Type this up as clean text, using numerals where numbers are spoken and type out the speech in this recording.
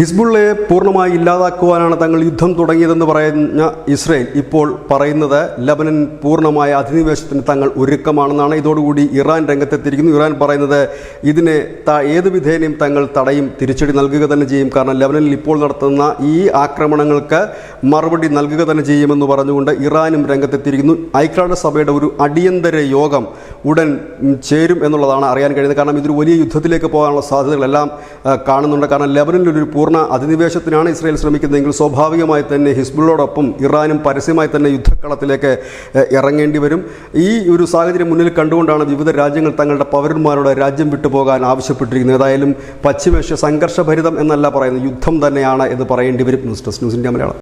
ഹിസ്ബുള്ളയെ പൂർണ്ണമായി ഇല്ലാതാക്കുവാനാണ് തങ്ങൾ യുദ്ധം തുടങ്ങിയതെന്ന് പറയുന്ന ഇസ്രയേൽ ഇപ്പോൾ പറയുന്നത് ലബനൻ പൂർണ്ണമായ അധിനിവേശത്തിന് തങ്ങൾ ഒരുക്കമാണെന്നാണ്. ഇതോടുകൂടി ഇറാൻ രംഗത്തെത്തിയിരിക്കുന്നു. ഇറാൻ പറയുന്നത് ഇതിനെ ഏത് വിധേനയും തങ്ങൾ തടയും, തിരിച്ചടി നൽകുക തന്നെ ചെയ്യും. കാരണം ലബനനിൽ ഇപ്പോൾ നടത്തുന്ന ഈ ആക്രമണങ്ങൾക്ക് മറുപടി നൽകുക തന്നെ ചെയ്യുമെന്ന് പറഞ്ഞുകൊണ്ട് ഇറാനും രംഗത്തെത്തിയിരിക്കുന്നു. ഐക്യരാഷ്ട്രസഭയുടെ ഒരു അടിയന്തര യോഗം ഉടൻ ചേരും എന്നുള്ളതാണ് അറിയാൻ കഴിയുന്നത്. കാരണം ഇതൊരു വലിയ യുദ്ധത്തിലേക്ക് പോകാനുള്ള സാധ്യതകളെല്ലാം കാണുന്നുണ്ട്. കാരണം ലബനനിലൊരു പൂർണ്ണ അധിനിവേശത്തിനാണ് ഇസ്രായേൽ ശ്രമിക്കുന്നതെങ്കിൽ സ്വാഭാവികമായി തന്നെ ഹിസ്ബുള്ളോടൊപ്പം ഇറാനും പരസ്യമായി തന്നെ യുദ്ധക്കളത്തിലേക്ക് ഇറങ്ങേണ്ടി വരും. ഈ ഒരു സാഹചര്യം മുന്നിൽ കണ്ടുകൊണ്ടാണ് വിവിധ രാജ്യങ്ങൾ തങ്ങളുടെ പൗരന്മാരോട് രാജ്യം വിട്ടുപോകാൻ ആവശ്യപ്പെട്ടിരിക്കുന്നത്. ഏതായാലും പശ്ചിമേഷ്യ സംഘർഷഭരിതം എന്നല്ല പറയുന്നത്, യുദ്ധം തന്നെയാണ് എന്ന് പറയേണ്ടി വരും. News desk news India Malayalam.